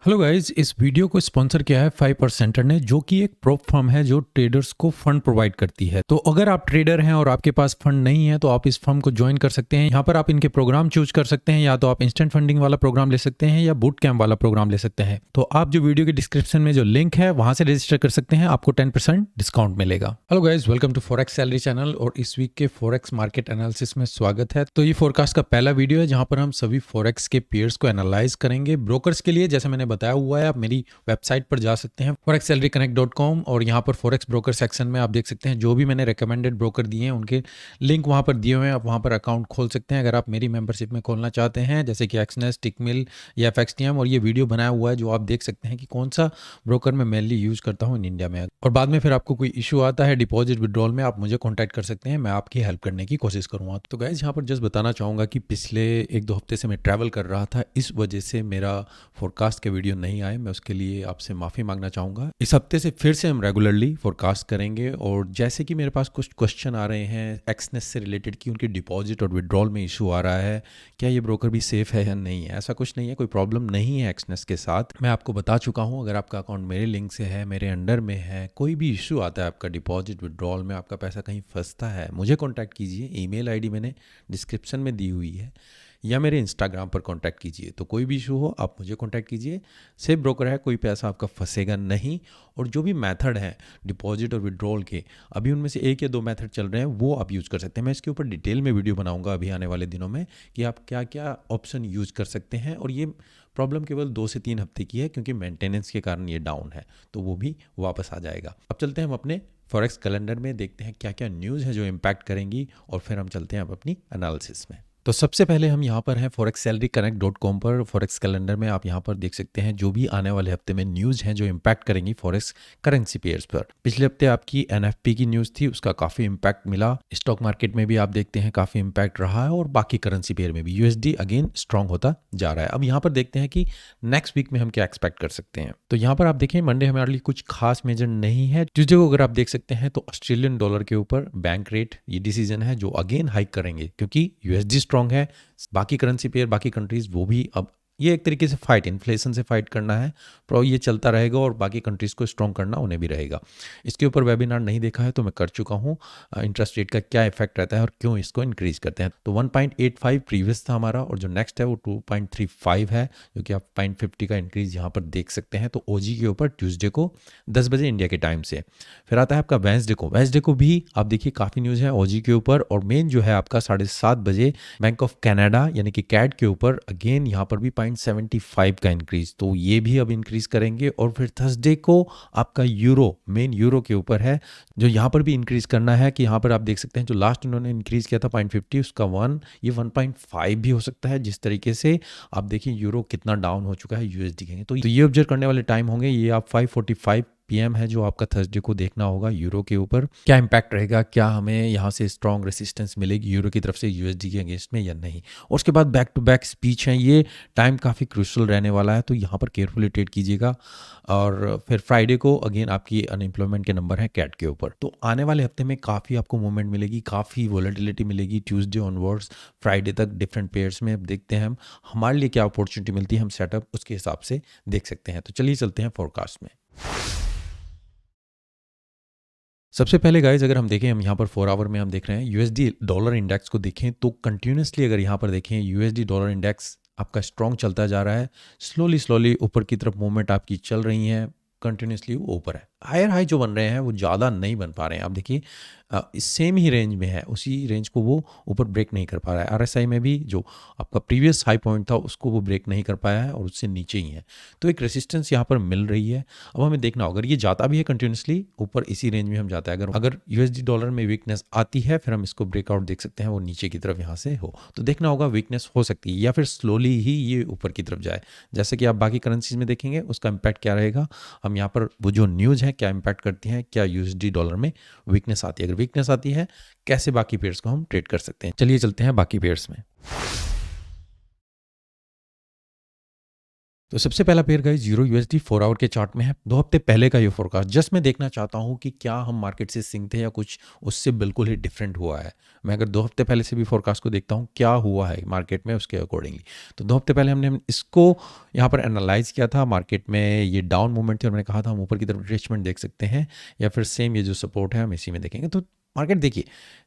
Hello guys, इस video को sponsor किया है 5% ने, जो कि एक प्रोप फर्म है जो ट्रेडर्स को फंड प्रोवाइड करती है। तो अगर आप ट्रेडर हैं और आपके पास फंड नहीं है तो आप इस फर्म को ज्वाइन कर सकते हैं। यहाँ पर आप इनके प्रोग्राम चूज कर सकते हैं, या तो आप इंस्टेंट फंडिंग वाला प्रोग्राम ले सकते हैं या बूट कैम्प वाला प्रोग्राम ले सकते हैं। तो आप जो वीडियो के डिस्क्रिप्शन में जो लिंक है वहां से रजिस्टर कर सकते हैं, आपको 10% डिस्काउंट मिलेगा। Hello guys, welcome to forex salary channel और इस वीक के फॉरेक्स मार्केट एनालिसिस में स्वागत है। तो ये फोरकास्ट का पहला वीडियो है जहां पर हम सभी फॉरेक्स के पेयर्स को एनालाइज करेंगे। ब्रोकर्स के लिए जैसे मैंने बताया हुआ है, आप मेरी वेबसाइट पर जा सकते हैं forexsalaryconnect.com और यहाँ पर फॉरेक्स ब्रोकर सेक्शन में आप देख सकते हैं जो भी मैंने रिकमेंडेड ब्रोकर दिए हैं उनके लिंक वहाँ पर दिए हुए हैं। आप वहाँ पर अकाउंट खोल सकते हैं अगर आप मेरी मेंबरशिप में खोलना चाहते हैं, जैसे कि एक्सनेस, टिकमिल या FXTM। और ये वीडियो बनाया हुआ है जो आप देख सकते हैं कि कौन सा ब्रोकर मैं मेनली यूज करता हूँ इन इंडिया में। और बाद में फिर आपको कोई इशू आता है डिपॉजिट विड्रॉल में, आप मुझे कॉन्टैक्ट कर सकते हैं, मैं आपकी हेल्प करने की कोशिश करूँगा। तो गाइज यहाँ पर जस्ट बताना चाहूँगा कि पिछले 1-2 हफ्ते से मैं ट्रैवल कर रहा था, इस वजह से मेरा फोरकास्ट के वीडियो नहीं आए। मैं उसके लिए आपसे माफ़ी मांगना चाहूँगा। इस हफ्ते से फिर से हम रेगुलरली फोरकास्ट करेंगे। और जैसे कि मेरे पास कुछ क्वेश्चन आ रहे हैं एक्सनेस से रिलेटेड कि उनकी डिपॉजिट और विड्रॉल में इशू आ रहा है, क्या ये ब्रोकर भी सेफ है या नहीं है। ऐसा कुछ नहीं है, कोई प्रॉब्लम नहीं है एक्सनेस के साथ। मैं आपको बता चुका हूँ, अगर आपका अकाउंट मेरे लिंक से है, मेरे अंडर में है, कोई भी इशू आता है आपका डिपॉजिट विड्रॉल में, आपका पैसा कहीं फंसता है, मुझे कॉन्टैक्ट कीजिए। ईमेल आईडी मैंने डिस्क्रिप्शन में दी हुई है, या मेरे इंस्टाग्राम पर कांटेक्ट कीजिए। तो कोई भी इशू हो आप मुझे कांटेक्ट कीजिए। सेफ ब्रोकर है, कोई पैसा आपका फंसेगा नहीं। और जो भी मेथड है डिपॉजिट और विड्रॉल के, अभी उनमें से 1 या 2 मेथड चल रहे हैं, वो आप यूज़ कर सकते हैं। मैं इसके ऊपर डिटेल में वीडियो बनाऊंगा अभी आने वाले दिनों में कि आप क्या क्या ऑप्शन यूज़ कर सकते हैं। और ये प्रॉब्लम केवल 2 से 3 हफ्ते की है, क्योंकि मेंटेनेंस के कारण ये डाउन है, तो वो भी वापस आ जाएगा। अब चलते हैं हम अपने फॉरेक्स कैलेंडर में, देखते हैं क्या क्या न्यूज़ है जो इम्पैक्ट करेंगी, और फिर हम चलते हैं अब अपनी एनालिसिस में। तो सबसे पहले हम यहाँ पर हैं forexsalaryconnect.com पर। फॉरेक्स कैलेंडर में आप यहाँ पर देख सकते हैं जो भी आने वाले हफ्ते में न्यूज़ हैं जो इम्पैक्ट करेंगी फॉरेक्स करेंसी पेयर्स पर। पिछले हफ्ते आपकी NFP की न्यूज़ थी, उसका काफ़ी इम्पैक्ट मिला। स्टॉक मार्केट में भी आप देखते हैं काफ़ी इम्पैक्ट रहा है, और बाकी करेंसी पेयर में भी USD अगेन स्ट्रॉन्ग होता जा रहा है। अब यहाँ पर देखते हैं कि नेक्स्ट वीक में हम क्या एक्सपेक्ट कर सकते हैं। तो यहाँ पर आप देखें मंडे हमारे लिए कुछ खास मेजर नहीं है। ट्यूजडे को अगर आप देख सकते हैं तो ऑस्ट्रेलियन डॉलर के ऊपर बैंक रेट ये डिसीजन है जो अगेन हाइक करेंगे, क्योंकि USD स्ट्रॉन्ग है। बाकी करेंसी पेयर, बाकी कंट्रीज वो भी, अब ये एक तरीके से फाइट, इन्फ्लेशन से फाइट करना है, पर ये चलता रहेगा और बाकी कंट्रीज़ को स्ट्रॉन्ग करना उन्हें भी रहेगा। इसके ऊपर वेबिनार नहीं देखा है तो मैं कर चुका हूँ, इंटरेस्ट रेट का क्या इफेक्ट रहता है और क्यों इसको इंक्रीज करते हैं। तो 1.85 प्रीवियस था हमारा, और जो नेक्स्ट है वो 2.35 है, जो कि आप 0.50 का इंक्रीज यहाँ पर देख सकते हैं। तो OG के ऊपर ट्यूसडे को 10 बजे इंडिया के टाइम से। फिर आता है आपका वेंसडे को भी आप देखिए काफ़ी न्यूज़ है OG के ऊपर, और मेन जो है आपका 7:30 बजे बैंक ऑफ कनाडा यानी कि कैड के ऊपर अगेन यहाँ पर भी 0.75 का इंक्रीज, तो ये भी अब इंक्रीज करेंगे। और फिर थर्सडे को आपका मेन यूरो के ऊपर है, जो यहाँ पर भी इंक्रीज करना है। कि यहाँ पर आप देख सकते हैं जो लास्ट उन्होंने इंक्रीज किया था 0.50, उसका 1, ये 1.5 भी हो सकता है। जिस तरीके से आप देखिए यूरो कितना डाउन हो चुका है USD के, तो ये ऑब्जर्व करने वाले टाइम होंगे। ये आप 5:45 PM है जो आपका थर्सडे को देखना होगा यूरो के ऊपर क्या इंपैक्ट रहेगा, क्या हमें यहाँ से स्ट्रॉन्ग रेसिस्टेंस मिलेगी यूरो की तरफ से USD के अगेंस्ट में या नहीं। और उसके बाद बैक टू बैक स्पीच है, ये टाइम काफ़ी क्रूशल रहने वाला है, तो यहाँ पर केयरफुली ट्रेड कीजिएगा। और फिर फ्राइडे को अगेन आपकी अनएम्प्लॉयमेंट के नंबर है कैट के ऊपर। तो आने वाले हफ्ते में काफ़ी आपको मूवमेंट मिलेगी, काफ़ी वॉलेटिलिटी मिलेगी ट्यूसडे ऑनवर्ड्स फ्राइडे तक डिफरेंट पेयर्स में। अब देखते हैं हम हमारे लिए क्या अपॉर्चुनिटी मिलती है, हम सेटअप उसके हिसाब से देख सकते हैं। तो चलिए चलते हैं फोरकास्ट में। सबसे पहले गाइज अगर हम देखें, हम यहाँ पर 4 आवर में हम देख रहे हैं USD डॉलर इंडेक्स को देखें तो कंटिन्यूसली अगर यहाँ पर देखें USD डॉलर इंडेक्स आपका स्ट्रॉन्ग चलता जा रहा है। स्लोली ऊपर की तरफ मूवमेंट आपकी चल रही है, कंटिन्यूसली वो ऊपर है। हायर हाई जो बन रहे हैं वो ज़्यादा नहीं बन पा रहे हैं। आप देखिए इस सेम ही रेंज में है, उसी रेंज को वो ऊपर ब्रेक नहीं कर पा रहा है। RSI में भी जो आपका प्रीवियस हाई पॉइंट था उसको वो ब्रेक नहीं कर पाया है, और उससे नीचे ही है। तो एक रेसिस्टेंस यहाँ पर मिल रही है। अब हमें देखना होगा, अगर ये जाता भी है कंटिन्यूसली ऊपर इसी रेंज में हम जाता है, अगर USD डॉलर में वीकनेस आती है फिर हम इसको ब्रेकआउट देख सकते हैं, वो नीचे की तरफ यहाँ से हो तो देखना होगा वीकनेस हो सकती है, या फिर स्लोली ही ये ऊपर की तरफ जाए। जैसे कि आप बाकी करेंसीज में देखेंगे उसका इम्पैक्ट क्या रहेगा। हम यहाँ पर वो जो न्यूज़ है क्या इम्पैक्ट करती है, क्या USD डॉलर में वीकनेस आती है, अगर वीकनेस आती है कैसे बाकी पेयर्स को हम ट्रेड कर सकते हैं। चलिए चलते हैं बाकी पेयर्स में। तो सबसे पहला pair guys euro USD 4 hour के चार्ट में है। 2 हफ्ते पहले का ये फोरकास्ट जस्ट मैं देखना चाहता हूँ कि क्या हम मार्केट से सिंक थे या कुछ उससे बिल्कुल ही डिफरेंट हुआ है। मैं अगर 2 हफ्ते पहले से भी फोरकास्ट को देखता हूँ क्या हुआ है मार्केट में उसके अकॉर्डिंगली। तो 2 हफ्ते पहले हमने इसको यहाँ पर एनालाइज किया था। मार्केट में ये डाउन मूवमेंट थी और मैंने कहा था हम ऊपर की तरफ रिट्रेसमेंट देख सकते हैं या फिर सेम ये जो सपोर्ट है हम इसी में देखेंगे। तो मार्केट देखिए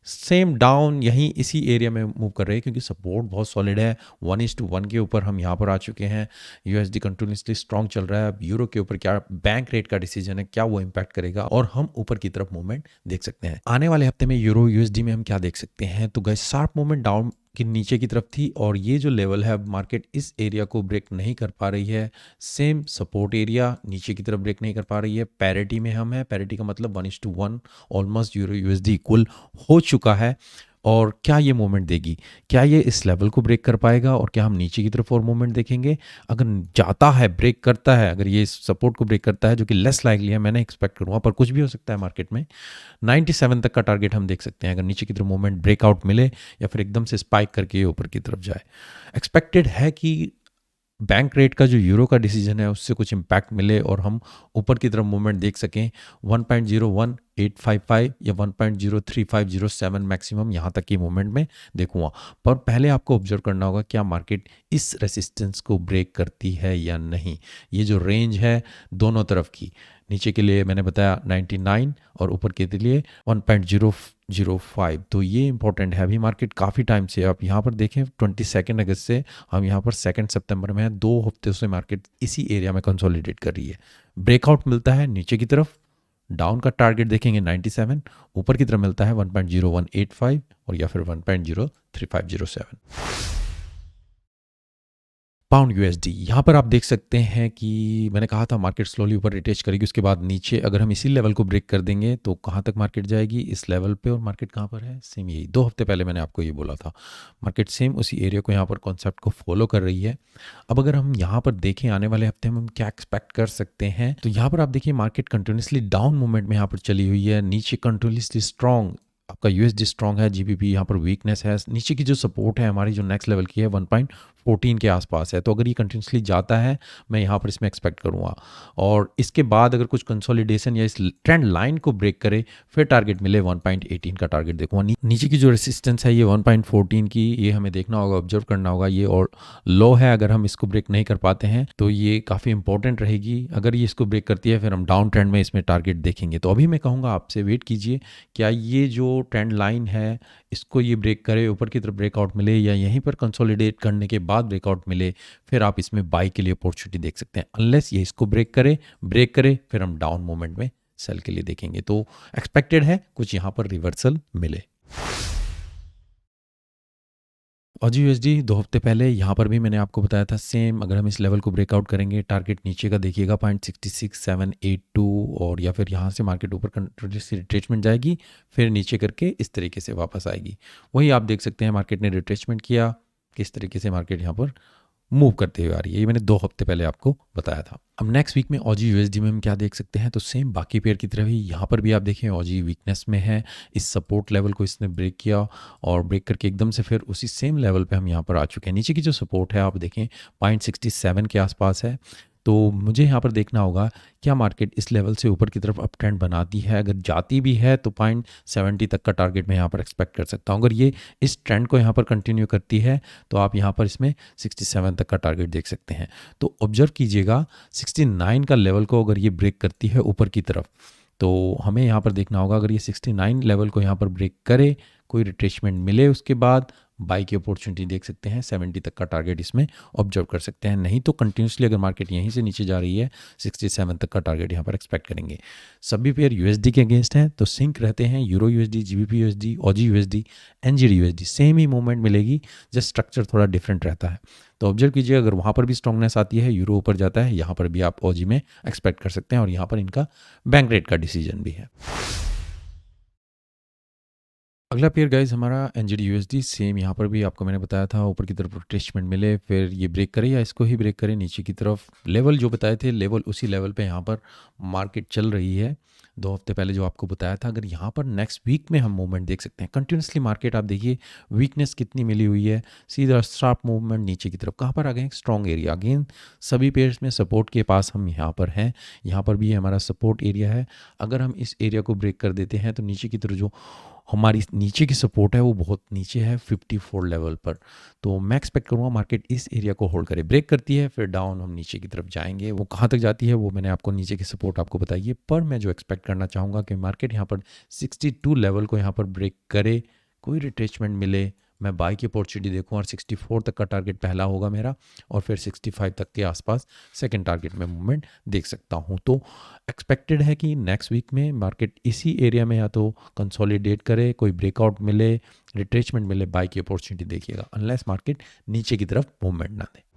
सेम डाउन यहीं इसी एरिया में मूव कर रही है क्योंकि सपोर्ट बहुत सॉलिड है। 1:1 के ऊपर हम यहाँ पर आ चुके हैं। यूएसडी कंटिन्यूसली स्ट्रॉन्ग चल रहा है। अब यूरो के ऊपर क्या बैंक रेट का डिसीजन है, क्या वो इम्पैक्ट करेगा और हम ऊपर की तरफ मूवमेंट देख सकते हैं। आने वाले हफ्ते में यूरो यूएसडी में हम क्या देख सकते हैं, तो गाइस शार्प मूवमेंट डाउन की नीचे की तरफ थी और ये जो लेवल है अब मार्केट इस एरिया को ब्रेक नहीं कर पा रही है। सेम सपोर्ट एरिया नीचे की तरफ ब्रेक नहीं कर पा रही है। पैरिटी में हम है, पैरिटी का मतलब 1:1 ऑलमोस्ट यूरो यूएसडी इक्वल हो चुका है। और क्या ये मूवमेंट देगी, क्या ये इस लेवल को ब्रेक कर पाएगा और क्या हम नीचे की तरफ और मूवमेंट देखेंगे। अगर जाता है, ब्रेक करता है, अगर ये सपोर्ट को ब्रेक करता है जो कि लेस लाइकली है, मैंने एक्सपेक्ट करूँगा पर कुछ भी हो सकता है मार्केट में, 97 तक का टारगेट हम देख सकते हैं अगर नीचे की तरफ मूवमेंट ब्रेकआउट मिले या फिर एकदम से स्पाइक करके ऊपर की तरफ जाए। एक्सपेक्टेड है कि बैंक रेट का जो यूरो का डिसीजन है उससे कुछ इम्पैक्ट मिले और हम ऊपर की तरफ मूवमेंट देख सकें। 1.01855 या 1.03507 मैक्सिमम यहाँ तक की मूवमेंट में देखूँगा। पर पहले आपको ऑब्जर्व करना होगा क्या मार्केट इस रेसिस्टेंस को ब्रेक करती है या नहीं। ये जो रेंज है दोनों तरफ की, नीचे के लिए मैंने बताया 99 और ऊपर के लिए 1.005, तो ये इंपॉर्टेंट है। अभी मार्केट काफ़ी टाइम से, आप यहाँ पर देखें 22 अगस्त से हम यहाँ पर 2 सितंबर में हैं, 2 हफ्ते से मार्केट इसी एरिया में कंसोलिडेट कर रही है। ब्रेकआउट मिलता है नीचे की तरफ, डाउन का टारगेट देखेंगे 97, ऊपर की तरफ मिलता है 1.0185 और या फिर 1.03507। पाउंड यूएसडी यहाँ पर आप देख सकते हैं कि मैंने कहा था मार्केट स्लोली ऊपर रिटेच करेगी, उसके बाद नीचे अगर हम इसी लेवल को ब्रेक कर देंगे तो कहाँ तक मार्केट जाएगी, इस लेवल पे। और मार्केट कहाँ पर है, सेम यही 2 हफ्ते पहले मैंने आपको ये बोला था। मार्केट सेम उसी एरिया को यहाँ पर कॉन्सेप्ट को फॉलो कर रही है। अब अगर हम यहाँ पर देखें आने वाले हफ्ते में हम क्या एक्सपेक्ट कर सकते हैं, तो यहाँ पर आप देखिए मार्केट कंटिन्यूसली डाउन मूवमेंट में यहाँ पर चली हुई है। नीचे कंटिन्यूसली स्ट्रॉन्ग आपका यूएसडी स्ट्रॉन्ग है, जीबीपी यहाँ पर वीकनेस है। नीचे की जो सपोर्ट है हमारी जो नेक्स्ट लेवल की है 1.14 के आसपास है। तो अगर ये कंटिन्यूसली जाता है मैं यहाँ पर इसमें एक्सपेक्ट करूँगा और इसके बाद अगर कुछ कंसोलिडेशन या इस ट्रेंड लाइन को ब्रेक करे फिर टारगेट मिले 1.18 का टारगेट देखूँगा। नीचे की जो रेसिस्टेंस है ये 1.14 की, ये हमें देखना होगा, ऑब्जर्व करना होगा। ये और लो है, अगर हम इसको ब्रेक नहीं कर पाते हैं तो ये काफ़ी इंपॉर्टेंट रहेगी। अगर ये इसको ब्रेक करती है फिर हम डाउन ट्रेंड में इसमें टारगेट देखेंगे। तो अभी मैं कहूँगा आपसे वेट कीजिए, क्या ये जो ट्रेंड लाइन है इसको ये ब्रेक करे, ऊपर की तरफ ब्रेकआउट मिले या यहीं पर कंसोलिडेट करने के बाद ब्रेकआउट मिले, फिर आप इसमें बाई के लिए अपॉर्चुनिटी देख सकते हैं। अनलेस ये इसको ब्रेक करे फिर हम डाउन मोमेंट में सेल के लिए देखेंगे। तो एक्सपेक्टेड है कुछ यहाँ पर रिवर्सल मिले। ऑजी यूएसडी 2 हफ्ते पहले यहाँ पर भी मैंने आपको बताया था सेम, अगर हम इस लेवल को ब्रेकआउट करेंगे टारगेट नीचे का देखिएगा 0.66782 और या फिर यहाँ से मार्केट ऊपर कंटिन्यूसली रिट्रेसमेंट जाएगी फिर नीचे करके इस तरीके से वापस आएगी। वही आप देख सकते हैं मार्केट ने रिट्रेसमेंट किया, किस तरीके से मार्केट यहाँ पर मूव करते हुए आ रही है। ये मैंने 2 हफ्ते पहले आपको बताया था। अब नेक्स्ट वीक में ऑजी यूएसडी में हम क्या देख सकते हैं, तो सेम बाकी पेयर की तरह ही यहाँ पर भी आप देखें ऑजी वीकनेस में है। इस सपोर्ट लेवल को इसने ब्रेक किया और ब्रेक करके एकदम से फिर उसी सेम लेवल पे हम यहाँ पर आ चुके हैं। नीचे की जो सपोर्ट है आप देखें 0.67 के आसपास है। तो मुझे यहाँ पर देखना होगा क्या मार्केट इस लेवल से ऊपर की तरफ अप ट्रेंड बनाती है। अगर जाती भी है तो 0.70 तक का टारगेट मैं यहाँ पर एक्सपेक्ट कर सकता हूँ। अगर ये इस ट्रेंड को यहाँ पर कंटिन्यू करती है तो आप यहाँ पर इसमें 67 तक का टारगेट देख सकते हैं। तो ऑब्जर्व कीजिएगा 69 का लेवल को अगर ये ब्रेक करती है ऊपर की तरफ तो हमें यहाँ पर देखना होगा, अगर ये 69 लेवल को यहाँ पर ब्रेक करे, कोई रिट्रेसमेंट मिले, उसके बाद बाई की अपॉर्चुनिटी देख सकते हैं। 70 तक का टारगेट इसमें ऑब्जर्व कर सकते हैं। नहीं तो कंटिन्यूसली अगर मार्केट यहीं से नीचे जा रही है 67 तक का टारगेट यहाँ पर एक्सपेक्ट करेंगे। सभी पेयर यूएसडी के अगेंस्ट हैं तो सिंक रहते हैं। Euro USD, GBP USD, Aussie USD, NZD USD, same ही मूवमेंट मिलेगी, जस्ट स्ट्रक्चर थोड़ा डिफरेंट रहता है। तो ऑब्जर्व कीजिए अगर वहाँ पर भी स्ट्रॉन्गनेस आती है, यूरो ऊपर जाता है, यहाँ पर भी आप ऑजी में एक्सपेक्ट कर सकते हैं और यहाँ पर इनका बैंक रेट का डिसीजन भी है। अगला पेयर गाइज हमारा एनजीडी यूएसडी, सेम यहाँ पर भी आपको मैंने बताया था ऊपर की तरफ रिट्रेसमेंट मिले फिर ये ब्रेक करे या इसको ही ब्रेक करे, नीचे की तरफ लेवल जो बताए थे लेवल उसी लेवल पे यहाँ पर मार्केट चल रही है। 2 हफ्ते पहले जो आपको बताया था, अगर यहाँ पर नेक्स्ट वीक में हम मूवमेंट देख सकते हैं कंटिन्यूसली। मार्केट आप देखिए वीकनेस कितनी मिली हुई है, सीधा शार्प मूवमेंट नीचे की तरफ। कहाँ पर आ गए? Strong area. अगेन सभी पेयर्स में सपोर्ट के पास हम यहाँ पर हैं, यहाँ पर भी हमारा सपोर्ट एरिया है। अगर हम इस एरिया को ब्रेक कर देते हैं तो नीचे की तरफ जो हमारी नीचे की सपोर्ट है वो बहुत नीचे है 54 लेवल पर। तो मैं एक्सपेक्ट करूँगा मार्केट इस एरिया को होल्ड करे, ब्रेक करती है फिर डाउन हम नीचे की तरफ जाएंगे। वो कहाँ तक जाती है वो मैंने आपको नीचे की सपोर्ट आपको बताई है, पर मैं जो एक्सपेक्ट करना चाहूँगा कि मार्केट यहाँ पर 62 लेवल को यहाँ पर ब्रेक करे, कोई रिट्रेसमेंट मिले, मैं बाई की अपॉर्चुनिटी देखूँ और 64 तक का टारगेट पहला होगा मेरा, और फिर 65 तक के आसपास सेकंड टारगेट में मूवमेंट देख सकता हूँ। तो एक्सपेक्टेड है कि नेक्स्ट वीक में मार्केट इसी एरिया में या तो कंसोलिडेट करे, कोई ब्रेकआउट मिले, रिट्रेसमेंट मिले, बाई की अपॉर्चुनिटी देखिएगा, अनलेस मार्केट नीचे की तरफ मूवमेंट ना दे।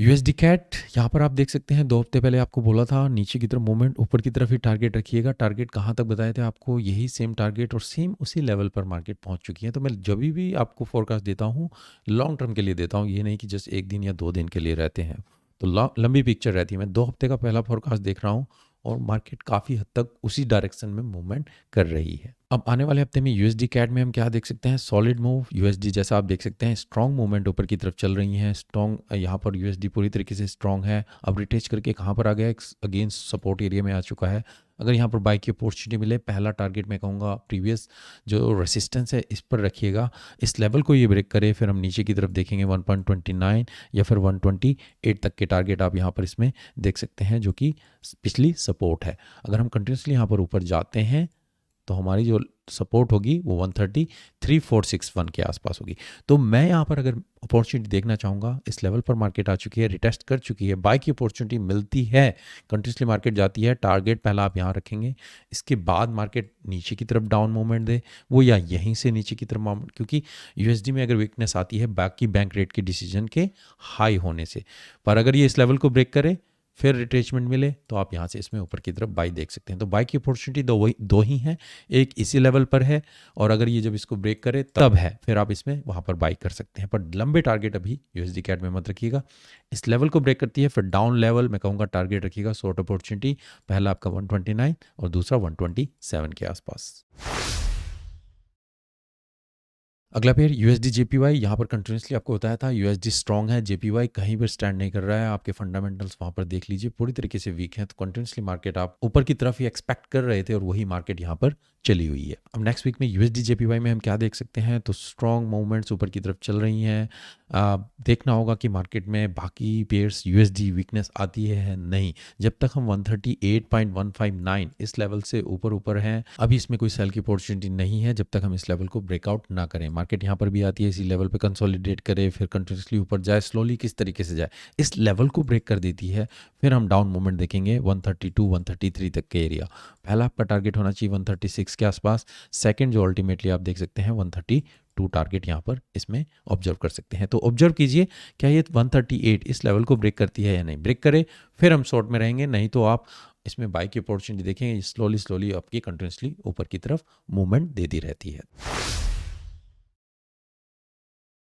यूएसडी कैट यहाँ पर आप देख सकते हैं 2 हफ्ते पहले आपको बोला था नीचे की तरफ मूवमेंट, ऊपर की तरफ ही टारगेट रखिएगा। टारगेट कहाँ तक बताए थे आपको? यही सेम टारगेट और सेम उसी लेवल पर मार्केट पहुँच चुकी है। तो मैं जब भी आपको फोरकास्ट देता हूँ लॉन्ग टर्म के लिए देता हूँ, ये नहीं कि जस्ट 1 दिन या 2 दिन के लिए रहते हैं। तो लंबी पिक्चर रहती है। मैं 2 हफ्ते का पहला फोरकास्ट देख रहा हूँ और मार्केट काफ़ी हद तक उसी डायरेक्शन में मूवमेंट कर रही है। अब आने वाले हफ्ते में यूएसडी कैट में हम क्या देख सकते हैं? Solid move. यूएसडी जैसा आप देख सकते हैं स्ट्रॉन्ग मूवमेंट ऊपर की तरफ चल रही है, स्ट्रॉन्ग यहाँ पर यूएसडी पूरी तरीके से स्ट्रॉन्ग है। अब रिटेच करके कहाँ पर आ गया? अगेंस्ट सपोर्ट एरिया में आ चुका है। अगर यहाँ पर बाई की अपॉर्चुनिटी मिले, पहला टारगेट मैं कहूँगा प्रीवियस जो रेसिस्टेंस है इस पर रखिएगा। इस लेवल को ये ब्रेक करे फिर हम नीचे की तरफ देखेंगे 1.29 या फिर 128 तक के टारगेट आप यहाँ पर इसमें देख सकते हैं, जो कि पिछली सपोर्ट है। अगर हम कंटिन्यूसली यहाँ पर ऊपर जाते हैं तो हमारी जो सपोर्ट होगी वो 133,461 के आसपास होगी। तो मैं यहाँ पर अगर अपॉर्चुनिटी देखना चाहूँगा, इस लेवल पर मार्केट आ चुकी है, रिटेस्ट कर चुकी है, बाई की अपॉर्चुनिटी मिलती है, कंटिन्यूसली मार्केट जाती है, टारगेट पहला आप यहाँ रखेंगे। इसके बाद मार्केट नीचे की तरफ डाउन मूवमेंट दे, वो या यहीं से नीचे की तरफ मूवमेंट, क्योंकि यूएसडी में अगर वीकनेस आती है बाकी बैंक रेट के डिसीजन के हाई होने से, पर अगर ये इस लेवल को ब्रेक करे फिर रिट्रेसमेंट मिले तो आप यहाँ से इसमें ऊपर की तरफ बाई देख सकते हैं। तो बाई की अपॉर्चुनिटी दो ही हैं, एक इसी लेवल पर है और अगर ये जब इसको ब्रेक करे तब है, फिर आप इसमें वहाँ पर बाई कर सकते हैं। पर लंबे टारगेट अभी यूएसडी कैट में मत रखिएगा। इस लेवल को ब्रेक करती है फिर डाउन लेवल मैं कहूँगा टारगेट रखिएगा, शॉर्ट अपॉर्चुनिटी पहला आपका 129 और दूसरा 127 के आसपास। अगला पेयर यूएसडी जेपीवाई। यहाँ पर कंटिन्यूसली आपको बताया था यूएसडी स्ट्रॉन्ग है, जेपीवाई कहीं पर स्टैंड नहीं कर रहा है। आपके फंडामेंटल्स वहाँ पर देख लीजिए पूरी तरीके से वीक हैं, तो कंटिन्यूसली मार्केट आप ऊपर की तरफ ही एक्सपेक्ट कर रहे थे और वही मार्केट यहाँ पर चली हुई है। अब नेक्स्ट वीक में यूएसडी जेपीवाई में हम क्या देख सकते हैं? तो स्ट्रॉन्ग मूवमेंट्स ऊपर की तरफ चल रही हैं। देखना होगा कि मार्केट में बाकी पेयर्स यूएसडी वीकनेस आती है नहीं। जब तक हम 138.159 इस लेवल से ऊपर हैं, अभी इसमें कोई सेल की अपॉर्चुनिटी नहीं है जब तक हम इस लेवल को ब्रेकआउट ना करें। मार्केट यहाँ पर भी आती है, इसी लेवल पे कंसोलिडेट करे, फिर कंटिन्यूसली ऊपर जाए, स्लोली किस तरीके से जाए, इस लेवल को ब्रेक कर देती है, फिर हम डाउन मूवमेंट देखेंगे 132 133 तक के एरिया। पहला आपका टारगेट होना चाहिए 136 के आसपास, सेकंड जो अल्टीमेटली आप देख सकते हैं 132 टारगेट यहाँ पर इसमें ऑब्जर्व कर सकते हैं। तो ऑब्जर्व कीजिए क्या ये 138 इस लेवल को ब्रेक करती है या नहीं। ब्रेक करे फिर हम शॉर्ट में रहेंगे, नहीं तो आप इसमें बाई की अपॉर्चुनिटी देखेंगे, स्लोली आपकी कंटिन्यूसली ऊपर की तरफ मूवमेंट देती रहती है।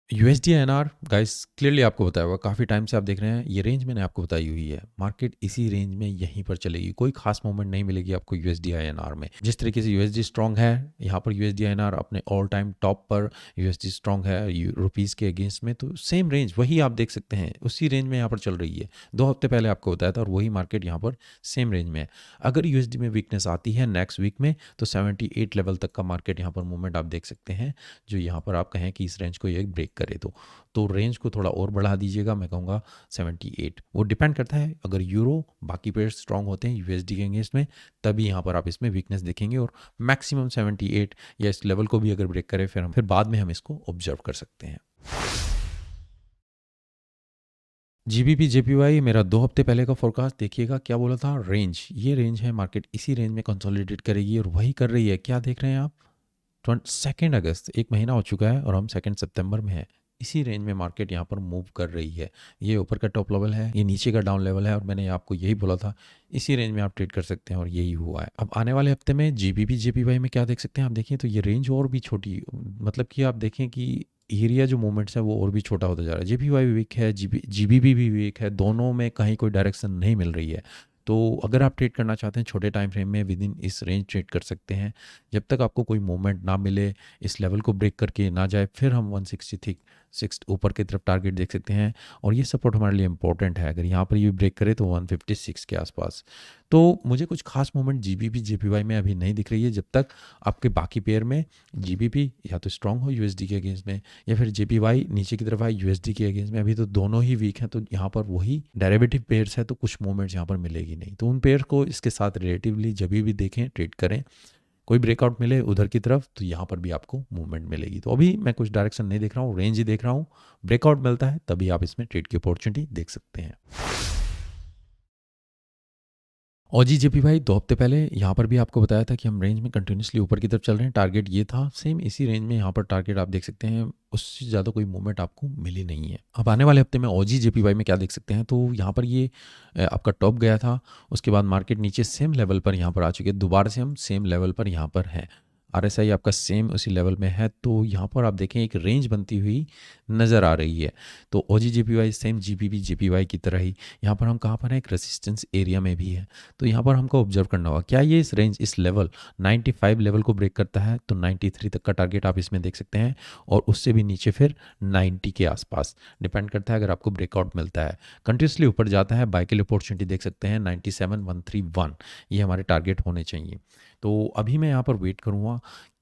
यूएसडी एनआर गाइस क्लियरली आपको बताया हुआ, काफ़ी टाइम से आप देख रहे हैं, ये रेंज मैंने आपको बताई हुई है, मार्केट इसी रेंज में यहीं पर चलेगी, कोई खास मूवमेंट नहीं मिलेगी आपको यूएसडी आईएनआर में। जिस तरीके से यूएसडी स्ट्रॉन्ग है, यहाँ पर यूएसडी आईएनआर अपने ऑल टाइम टॉप पर यूएसडी स्ट्रॉन्ग है रुपीज़ के अगेंस्ट में, तो सेम रेंज वही आप देख सकते हैं, उसी रेंज में यहाँ पर चल रही है। 2 हफ्ते पहले आपको बताया था और वही मार्केट यहाँ पर सेम रेंज में है। अगर यूएसडी में वीकनेस आती है नेक्स्ट वीक में तो 78 लेवल तक का मार्केट यहाँ पर मूवमेंट आप देख सकते हैं, जो यहाँ पर आप कहें कि इस रेंज को ये ब्रेक करे तो रेंज को थोड़ा और बढ़ा दीजिएगा, मैं कहूँगा 78। वो डिपेंड करता है, अगर यूरो बाकी पेयर स्ट्रॉन्ग होते हैं यूएसडी के अगेंस्ट में तभी यहाँ पर आप इसमें वीकनेस देखेंगे, और मैक्सिमम 78 या इस लेवल को भी अगर ब्रेक करे फिर बाद में हम इसको ऑब्जर्व कर सकते हैं। जीबीपी जेपीवाई मेरा 2 हफ्ते पहले का फोरकास्ट देखिएगा, क्या बोला था? रेंज, ये रेंज है, मार्केट इसी रेंज में कंसोलिडेट करेगी और वही कर रही है। क्या देख रहे हैं आप? 2 अगस्त, एक महीना हो चुका है और हम 2 सितंबर में है, इसी रेंज में मार्केट यहाँ पर मूव कर रही है। ये ऊपर का टॉप लेवल है, ये नीचे का डाउन लेवल है, और मैंने आपको यही बोला था इसी रेंज में आप ट्रेड कर सकते हैं और यही हुआ है। अब आने वाले हफ्ते में जीबीपी जेपीवाई में क्या देख सकते हैं आप? देखिए तो ये रेंज और भी छोटी, मतलब कि आप देखें कि एरिया जो मूवमेंट्स है वो और भी छोटा होता जा रहा है। जेपीवाई भी वीक है, जीबीपी भी वीक है, दोनों में कहीं कोई डायरेक्शन नहीं मिल रही है। तो अगर आप ट्रेड करना चाहते हैं छोटे टाइम फ्रेम में विद इन इस रेंज ट्रेड कर सकते हैं। जब तक आपको कोई मूवमेंट ना मिले, इस लेवल को ब्रेक करके ना जाए, फिर हम 166 ऊपर की तरफ टारगेट देख सकते हैं। और ये सपोर्ट हमारे लिए इंपॉर्टेंट है। अगर यहाँ पर ये ब्रेक करे तो 156 के आसपास। तो मुझे कुछ खास मूवमेंट जीबीपी जेपीवाई में अभी नहीं दिख रही है, जब तक आपके बाकी पेयर में जीबीपी या तो स्ट्रांग हो यूएसडी के अगेंस्ट में, या फिर जेपीवाई नीचे की तरफ आए यूएसडी के अगेंस्ट में। अभी तो दोनों ही वीक हैं, तो यहाँ पर वही डेरिवेटिव पेयर्स है, तो कुछ मूवमेंट्स यहाँ पर मिलेगी नहीं। तो उन पेयर को इसके साथ रिलेटिवली जब भी देखें, ट्रेड करें, कोई ब्रेकआउट मिले उधर की तरफ तो यहाँ पर भी आपको मूवमेंट मिलेगी। तो अभी मैं कुछ डायरेक्शन नहीं देख रहा हूँ, रेंज ही देख रहा हूँ। ब्रेकआउट मिलता है तभी आप इसमें ट्रेड की अपॉर्चुनिटी देख सकते हैं। OG जेपीवाई 2 हफ्ते पहले यहाँ पर भी आपको बताया था कि हम रेंज में कंटिन्यूसली ऊपर की तरफ चल रहे हैं। टारगेट ये था, सेम इसी रेंज में यहाँ पर टारगेट आप देख सकते हैं। उससे ज़्यादा कोई मूवमेंट आपको मिली नहीं है। अब आने वाले हफ्ते में OG जेपीवाई में क्या देख सकते हैं, तो यहाँ पर ये आपका टॉप गया था, उसके बाद मार्केट नीचे सेम लेवल पर यहाँ पर आ चुके हैं। दोबारा से हम सेम लेवल पर यहाँ पर हैं। RSI आपका सेम उसी लेवल में है। तो यहाँ पर आप देखें एक रेंज बनती हुई नज़र आ रही है। तो OG JPY same GBP JPY की तरह ही यहाँ पर हम कहाँ पर हैं, एक रेजिस्टेंस एरिया में भी है। तो यहाँ पर हमको ऑब्जर्व करना होगा, क्या ये इस रेंज, इस लेवल 95 लेवल को ब्रेक करता है तो 93 तक का टारगेट आप इसमें देख सकते हैं। और उससे भी नीचे फिर 90 के आसपास डिपेंड करता है। अगर आपको ब्रेकआउट मिलता है, कंटिन्यूसली ऊपर जाता है, बाय के लिए अपॉर्चुनिटी देख सकते हैं 97,131, ये हमारे टारगेट होने चाहिए। तो अभी मैं यहाँ पर वेट करूँगा,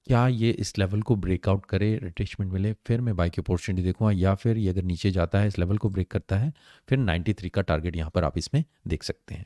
क्या ये इस लेवल को ब्रेकआउट करे, रिट्रेसमेंट मिले, फिर मैं बाय की अपॉर्चुनिटी देखूँगा। या फिर ये अगर नीचे जाता है, इस लेवल को ब्रेक करता है, फिर 93 का टारगेट यहाँ पर आप इसमें देख सकते हैं।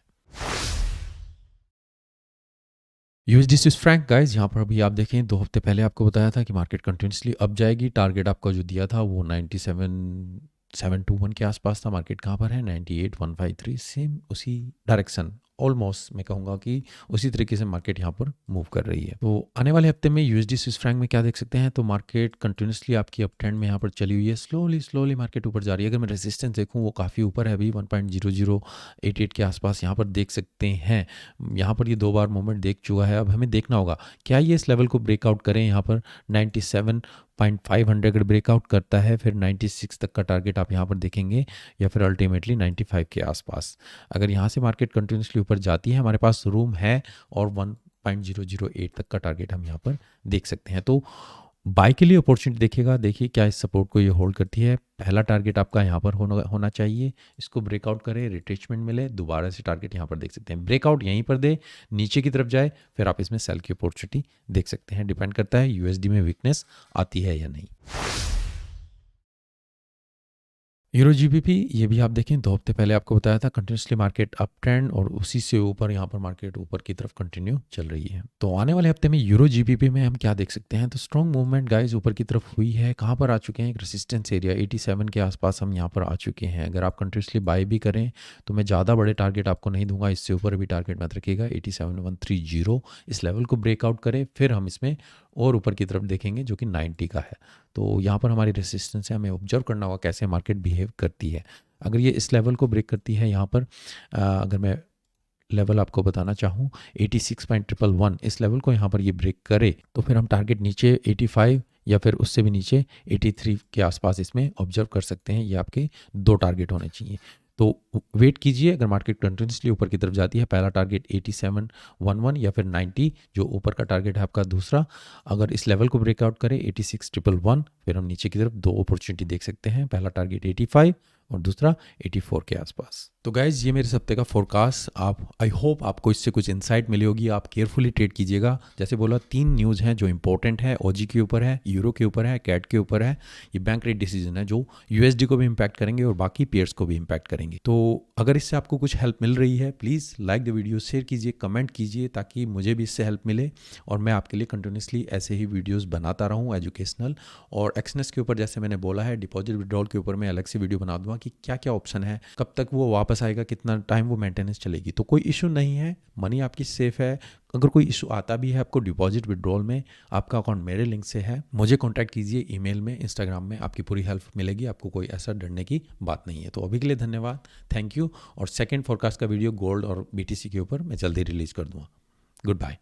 यूएसडी स्विस फ्रैंक गाइस, यहाँ पर अभी आप देखें 2 हफ्ते पहले आपको बताया था कि मार्केट कंटिन्यूसली अप जाएगी। टारगेट आपका जो दिया था वो 97,721 के आसपास था। मार्केट कहाँ पर है, 98,153, सेम उसी डायरेक्शन, ऑलमोस्ट मैं कहूँगा कि उसी तरीके से मार्केट यहाँ पर मूव कर रही है। तो आने वाले हफ्ते में यूएसडी स्विस फ्रैंक में क्या देख सकते हैं, तो मार्केट कंटिन्यूसली आपकी अप ट्रेंड में यहाँ पर चली हुई है। स्लोली मार्केट ऊपर जा रही है। अगर मैं रेजिस्टेंस देखूँ वो काफ़ी ऊपर है, अभी 1.0088 के आसपास यहाँ पर देख सकते हैं। यहाँ पर ये 2 बार मूवमेंट देख चुका है। अब हमें देखना होगा क्या ये इस लेवल को ब्रेकआउट करें। यहाँ पर 97,500 अगर ब्रेकआउट करता है, फिर 96 तक का टारगेट आप यहाँ पर देखेंगे, या फिर अल्टीमेटली 95 के आसपास। अगर यहाँ से मार्केट कंटिन्यूसली ऊपर जाती है, हमारे पास रूम है, और 1.008 तक का टारगेट हम यहाँ पर देख सकते हैं। तो बाय के लिए अपॉर्चुनिटी देखिएगा, देखिए क्या इस सपोर्ट को ये होल्ड करती है। पहला टारगेट आपका यहाँ पर होना चाहिए। इसको ब्रेकआउट करे, रिट्रेसमेंट मिले, दोबारा से टारगेट यहाँ पर देख सकते हैं। ब्रेकआउट यहीं पर दे, नीचे की तरफ जाए, फिर आप इसमें सेल की अपॉर्चुनिटी देख सकते हैं। डिपेंड करता है यूएसडी में वीकनेस आती है या नहीं। यूरो जीबीपी, ये भी आप देखें 2 हफ्ते पहले आपको बताया था कंटिन्यूसली मार्केट अप ट्रेंड, और उसी से ऊपर यहाँ पर मार्केट ऊपर की तरफ कंटिन्यू चल रही है। तो आने वाले हफ्ते में यूरो जीबीपी में हम क्या देख सकते हैं, तो स्ट्रॉन्ग मूवमेंट गाइस ऊपर की तरफ हुई है। कहाँ पर आ चुके हैं, एक रेजिस्टेंस एरिया 87 के आसपास हम यहाँ पर आ चुके हैं। अगर आप कंटिन्यूसली बाय भी करें तो मैं ज़्यादा बड़े टारगेट आपको नहीं दूंगा, इससे ऊपर भी टारगेट मत रखिएगा। 87,130 इस लेवल को ब्रेकआउट करे, फिर हम इसमें और ऊपर की तरफ देखेंगे जो कि 90 का है। तो यहाँ पर हमारी रेजिस्टेंस है, हमें ऑब्जर्व करना होगा कैसे मार्केट बिहेव करती है। अगर ये इस लेवल को ब्रेक करती है, यहाँ पर अगर मैं लेवल आपको बताना चाहूँ 86.111, इस लेवल को यहाँ पर ये ब्रेक करे, तो फिर हम टारगेट नीचे 85 या फिर उससे भी नीचे 83 के आसपास इसमें ऑब्जर्व कर सकते हैं। ये आपके 2 टारगेट होने चाहिए। तो वेट कीजिए, अगर मार्केट कंटिन्यूसली ऊपर की तरफ जाती है, पहला टारगेट 8711 या फिर 90 जो ऊपर का टारगेट है आपका दूसरा। अगर इस लेवल को ब्रेकआउट करे 86,111, फिर हम नीचे की तरफ 2 अपॉर्चुनिटी देख सकते हैं। पहला टारगेट 85 और दूसरा 84 के आसपास। तो गाइज ये मेरे इस हफ्ते का फोरकास्ट। आप आई होप आपको इससे कुछ इंसाइट मिली होगी। आप केयरफुली ट्रेड कीजिएगा। जैसे बोला 3 न्यूज़ हैं जो इंपॉर्टेंट है, OG के ऊपर है, यूरो के ऊपर है, कैट के ऊपर है। ये बैंक रेट डिसीजन है जो USD को भी इम्पैक्ट करेंगे और बाकी पेयर्स को भी इम्पैक्ट करेंगे। तो अगर इससे आपको कुछ हेल्प मिल रही है, please like the video, share कीजिए, कमेंट कीजिए, ताकि मुझे भी इससे हेल्प मिले और मैं आपके लिए कंटिन्यूसली ऐसे ही वीडियोज़ बनाता रहूँ एजुकेशनल। और एक्सनेस के ऊपर जैसे मैंने बोला है, डिपॉजिट विड्रॉल के ऊपर मैं अलग से वीडियो बना दूंगा कि क्या क्या ऑप्शन है, कब तक वो वापस आएगा, कितना टाइम वो मेंटेनेंस चलेगी। तो कोई इशू नहीं है, मनी आपकी सेफ है। अगर कोई इशू आता भी है आपको डिपॉजिट विड्रॉल में, आपका अकाउंट मेरे लिंक से है, मुझे कांटेक्ट कीजिए ईमेल में, इंस्टाग्राम में, आपकी पूरी हेल्प मिलेगी। आपको कोई ऐसा डरने की बात नहीं है। तो अभी के लिए धन्यवाद, थैंक यू। और सेकंड फोरकास्ट का वीडियो गोल्ड और BTC के ऊपर मैं जल्दी रिलीज कर दूंगा। Good bye.